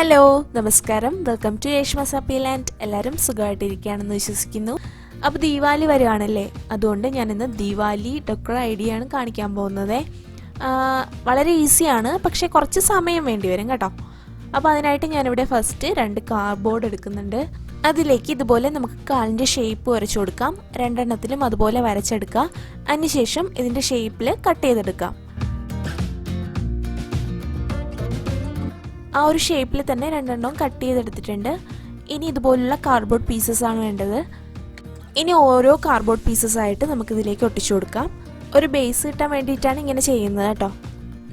Hello നമസ്കാരം welcome to യേഷ്മസ് അപ്പീലാൻഡ്. എല്ലാവരും സുഖമായിട്ടിരിക്കുകയാണെന്ന് വിശ്വസിക്കുന്നു. അപ്പോൾ ദീപാവലി വരുവാണല്ലേ, അതുകൊണ്ട് ഞാനിന്ന് ദീപാവലി ഡെക്കർ ഐഡിയ ആണ് കാണിക്കാൻ പോകുന്നത്. വളരെ ഈസിയാണ്, പക്ഷേ കുറച്ച് സമയം വേണ്ടി വരും കേട്ടോ. അപ്പോൾ അതിനായിട്ട് ഞാനിവിടെ ഫസ്റ്റ് 2 കാർഡ്ബോർഡ് എടുക്കുന്നുണ്ട്. അതിലേക്ക് ഇതുപോലെ നമുക്ക് കാലിൻ്റെ ഷേപ്പ് വരച്ചു കൊടുക്കാം. രണ്ടെണ്ണത്തിലും അതുപോലെ വരച്ചെടുക്കുക. അതിനുശേഷം ഇതിൻ്റെ ഷേപ്പിൽ കട്ട് ചെയ്തെടുക്കാം. ആ ഒരു ഷേപ്പിൽ തന്നെ രണ്ടെണ്ണവും കട്ട് ചെയ്തെടുത്തിട്ടുണ്ട്. ഇനി ഇതുപോലുള്ള കാർഡ്ബോർഡ് പീസസ് ആണ് വേണ്ടത്. ഇനി ഓരോ കാർഡ്ബോർഡ് പീസസ് ആയിട്ട് നമുക്കിതിലേക്ക് ഒട്ടിച്ചു കൊടുക്കാം. ഒരു ബേസ് കിട്ടാൻ വേണ്ടിയിട്ടാണ് ഇങ്ങനെ ചെയ്യുന്നത് കേട്ടോ.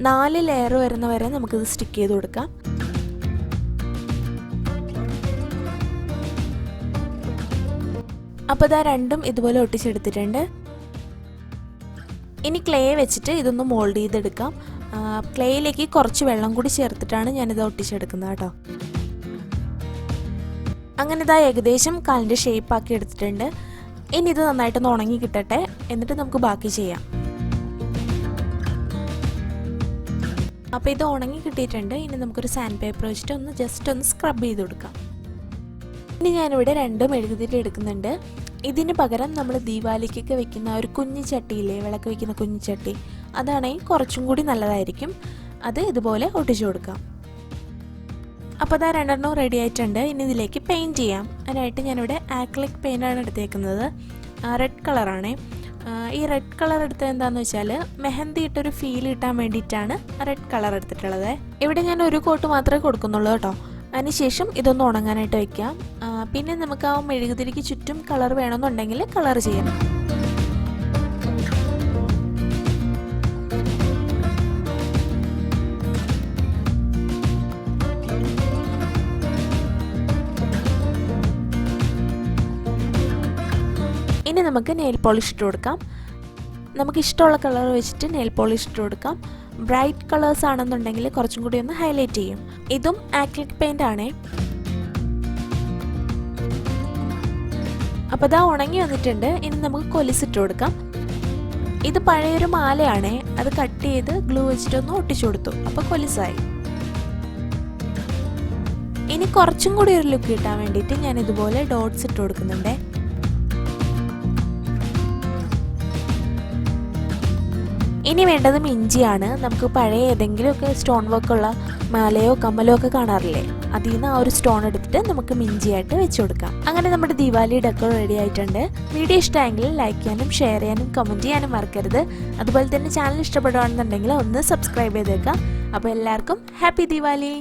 4 ലെയർ വരുന്ന വരെ നമുക്കിത് സ്റ്റിക്ക് ചെയ്ത് കൊടുക്കാം. അപ്പോൾ ഇതാ രണ്ടും ഇതുപോലെ ഒട്ടിച്ചെടുത്തിട്ടുണ്ട്. ഇനി ക്ലേ വെച്ചിട്ട് ഇതൊന്ന് മോൾഡ് ചെയ്തെടുക്കാം. ക്ലേയിലേക്ക് കുറച്ച് വെള്ളം കൂടി ചേർത്തിട്ടാണ് ഞാനിത് ഒട്ടിച്ചെടുക്കുന്നത് കേട്ടോ. അങ്ങനെ ഇതാ ഏകദേശം കാലിൻ്റെ ഷേപ്പ് ആക്കി എടുത്തിട്ടുണ്ട്. ഇനി ഇത് നന്നായിട്ടൊന്ന് ഉണങ്ങി കിട്ടട്ടെ, എന്നിട്ട് നമുക്ക് ബാക്കി ചെയ്യാം. അപ്പോൾ ഇത് ഉണങ്ങി കിട്ടിയിട്ടുണ്ട്. ഇനി നമുക്കൊരു സാൻഡ് പേപ്പർ വെച്ചിട്ട് ജസ്റ്റ് ഒന്ന് സ്ക്രബ് ചെയ്ത് കൊടുക്കാം. ഇനി ഞാനിവിടെ 2 മെഴുകുതിരി എടുക്കുന്നുണ്ട്. ഇതിന് പകരം നമ്മൾ ദീപാവലിക്കൊക്കെ വെക്കുന്ന ഒരു കുഞ്ഞു ചട്ടിയില്ലേ, വിളക്ക് വെക്കുന്ന കുഞ്ഞു ചട്ടി, അതാണെങ്കിൽ കുറച്ചും കൂടി നല്ലതായിരിക്കും. അത് ഇതുപോലെ ഒട്ടിച്ചു കൊടുക്കാം. അപ്പോൾ അതാ 2 റെഡി ആയിട്ടുണ്ട്. ഇനി ഇതിലേക്ക് പെയിൻറ്റ് ചെയ്യാം. അതിനായിട്ട് ഞാനിവിടെ ആക്രിലിക് പെയിൻ്റാണ് എടുത്തേക്കുന്നത്. റെഡ് കളറാണ്. ഈ റെഡ് കളർ എടുത്തത് എന്താണെന്ന് വെച്ചാൽ മെഹന്തി ഇട്ടൊരു ഫീൽ കിട്ടാൻ വേണ്ടിയിട്ടാണ് റെഡ് കളർ എടുത്തിട്ടുള്ളത്. ഇവിടെ ഞാൻ ഒരു കോട്ട് മാത്രമേ കൊടുക്കുന്നുള്ളൂ കേട്ടോ. അതിനുശേഷം ഇതൊന്ന് ഉണങ്ങാനായിട്ട് വയ്ക്കാം. പിന്നെ നമുക്ക് ആ മെഴുകുതിരിക്ക് ചുറ്റും കളർ വേണമെന്നുണ്ടെങ്കിൽ കളർ ചെയ്യാം. ഇനി നമുക്ക് നെയിൽ പോളിഷ് ഇട്ട് കൊടുക്കാം. നമുക്ക് ഇഷ്ടമുള്ള കളർ വെച്ചിട്ട് നെയിൽ പോളിഷ് ഇട്ട് കൊടുക്കാം. ബ്രൈറ്റ് കളേഴ്സ് ആണെന്നുണ്ടെങ്കിൽ കുറച്ചും കൂടി ഒന്ന് ഹൈലൈറ്റ് ചെയ്യും. ഇതും ആക്രിലിക് പെയിൻ്റ് ആണേ. അപ്പോൾ ഇതാ ഉണങ്ങി വന്നിട്ടുണ്ട്. ഇനി നമുക്ക് കൊലുസിട്ട് കൊടുക്കാം. ഇത് പഴയൊരു മാലയാണേ, അത് കട്ട് ചെയ്ത് ഗ്ലൂ വെച്ചിട്ടൊന്ന് ഒട്ടിച്ചു കൊടുത്തു. അപ്പോൾ കൊലുസായി. ഇനി കുറച്ചും കൂടി ഒരു ലുക്ക് കിട്ടാൻ വേണ്ടിയിട്ട് ഞാൻ ഇതുപോലെ ഡോട്ട്സ് ഇട്ട് കൊടുക്കുന്നുണ്ട്. ഇനി വേണ്ടത് മിഞ്ചിയാണ്. നമുക്ക് പഴയ ഏതെങ്കിലുമൊക്കെ സ്റ്റോൺ വർക്കുള്ള മാലയോ കമ്മലോ ഒക്കെ കാണാറില്ലേ, അതിൽ നിന്ന് ആ ഒരു സ്റ്റോൺ എടുത്തിട്ട് നമുക്ക് മിഞ്ചിയായിട്ട് വെച്ച് കൊടുക്കാം. അങ്ങനെ നമ്മുടെ ദീപാവലി ഡെക്കർ റെഡി ആയിട്ടുണ്ട്. വീഡിയോ ഇഷ്ടമായെങ്കിൽ ലൈക്ക് ചെയ്യാനും ഷെയർ ചെയ്യാനും കമൻറ്റ് ചെയ്യാനും മറക്കരുത്. അതുപോലെ തന്നെ ചാനൽ ഇഷ്ടപ്പെടുകയാണെന്നുണ്ടെങ്കിൽ ഒന്ന് സബ്സ്ക്രൈബ് ചെയ്തേക്കാം. അപ്പോൾ എല്ലാവർക്കും ഹാപ്പി ദീപാവലി.